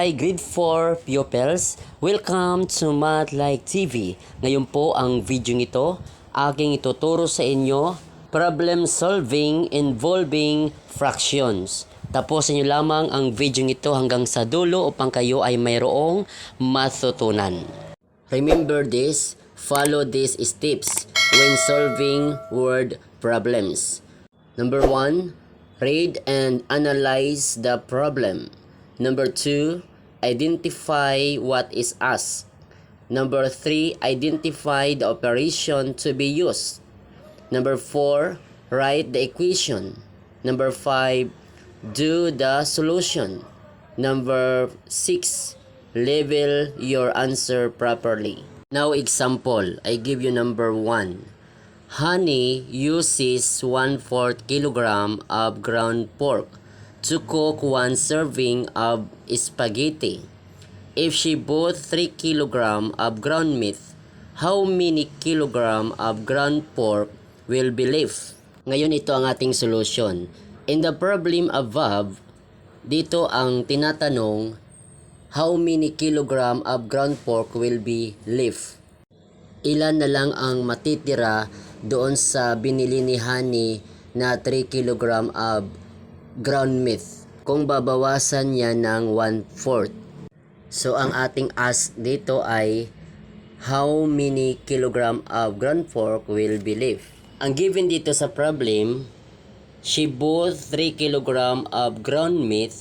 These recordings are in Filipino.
Hi Grade 4 pupils! Welcome to Math Like TV. Ngayon po ang video ito, aking ituturo sa inyo problem solving involving fractions. Tapusin nyo lamang ang video ito hanggang sa dulo upang kayo ay mayroong matutunan. Remember this, follow these steps when solving word problems. Number 1, read and analyze the problem. Number 2, identify what is asked. Number 3, identify the operation to be used. Number 4, write the equation. Number 5, do the solution. Number 6, label your answer properly. Now example, I give you number 1. Honey uses 1/4 kilogram of ground pork to cook 1 serving of spaghetti. If she bought 3 kilogram of ground meat, how many kilogram of ground pork will be left? Ngayon ito ang ating solution. In the problem above, dito ang tinatanong, how many kilogram of ground pork will be left? Ilan na lang ang matitira doon sa binili ni Honey na 3 kilogram of ground meat kung babawasan niya ng 1/4. So ang ating ask dito ay how many kilogram of ground pork will be left. Ang given dito sa problem, she bought 3 kilogram of ground meat,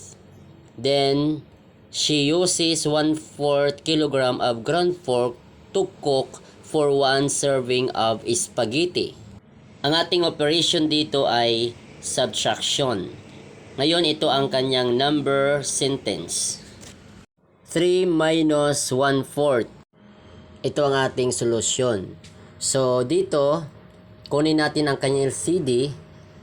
then she uses 1/4 kilogram of ground pork to cook for 1 serving of spaghetti. Ang ating operation dito ay subtraction. Ngayon, ito ang kanyang number sentence. 3 minus 1/4. Ito ang ating solusyon. So, dito, kunin natin ang kanyang LCD.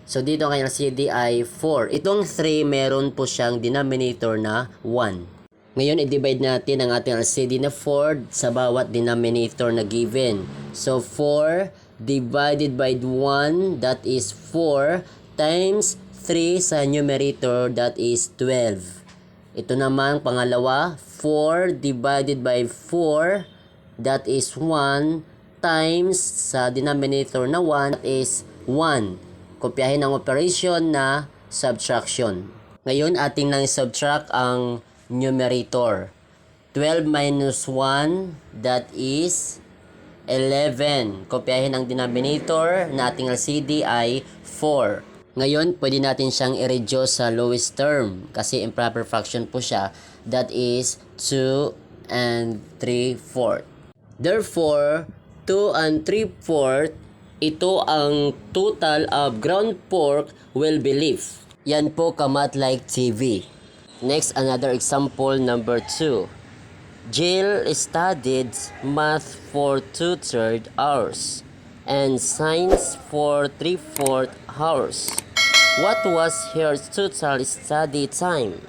So, dito ang kanyang LCD ay 4. Itong 3, meron po siyang denominator na 1. Ngayon, i-divide natin ang ating LCD na 4 sa bawat denominator na given. So, 4 divided by 1, that is 4, times 3 sa numerator, that is 12. Ito naman pangalawa, 4 divided by 4, that is 1, times sa denominator na 1, that is 1. Kopyahin ang operation na subtraction. Ngayon, ating nang subtract ang numerator. 12 minus 1, that is 11. Kopyahin ang denominator na ating LCD ay 4. Ngayon, pwede natin siyang i-reduce sa lowest term kasi improper fraction po siya. That is 2 and 3/4. Therefore, 2 and 3/4, ito ang total of ground pork will be left. Yan po ka-Math Like TV. Next, another example, number 2. Jill studied math for 2/3 hours and science for 3/4 hours. What was her total study time?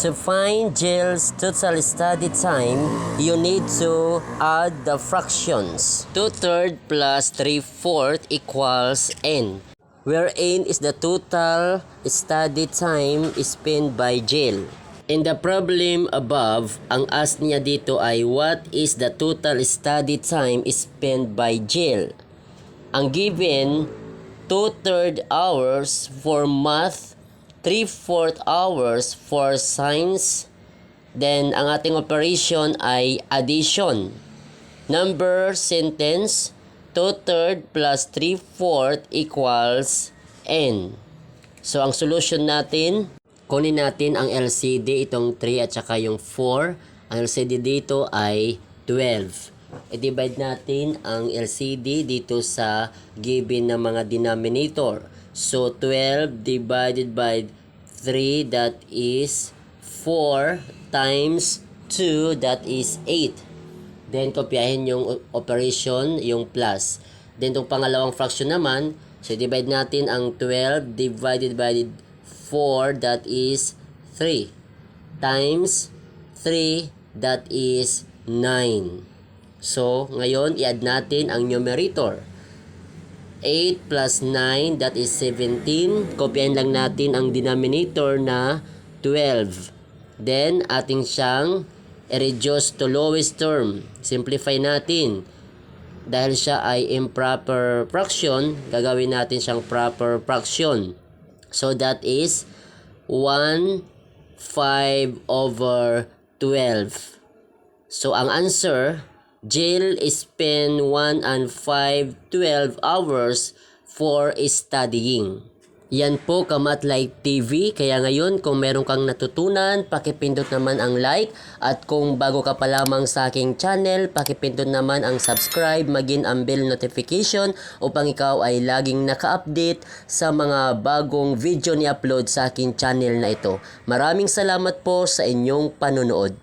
To find Jill's total study time, you need to add the fractions. 2/3 plus 3/4 equals n, where n is the total study time spent by Jill. In the problem above, ang ask niya dito ay what is the total study time spent by Jill? Ang given, 2/3 hours for math, 3/4 hours for science, then ang ating operation ay addition. Number sentence, 2/3 plus 3/4 equals n. So, ang solution natin, kunin natin ang LCD, itong 3 at saka yung 4. Ang LCD dito ay 12. I-divide natin ang LCD dito sa given na mga denominator. So, 12 divided by 3, that is 4, times 2, that is 8. Then, kopyahin yung operation, yung plus. Then, itong pangalawang fraction naman, so divide natin ang 12 divided by 4, that is 3, times 3, that is 9. So, ngayon, i-add natin ang numerator. 8 plus 9, that is 17. Kopyahin lang natin ang denominator na 12. Then, ating siyang i-reduce to lowest term. Simplify natin. Dahil siya ay improper fraction, gagawin natin siyang proper fraction. So, that is 1/5 over 12. So, ang answer, Jill spent 1 and 5 12 hours for studying. Yan po Kamat Like TV. Kaya ngayon kung meron kang natutunan, pakipindot naman ang like. At kung bago ka pa lamang sa aking channel, pakipindot naman ang subscribe, maging ang bell notification upang ikaw ay laging naka-update sa mga bagong video ni upload sa aking channel na ito. Maraming salamat po sa inyong panonood.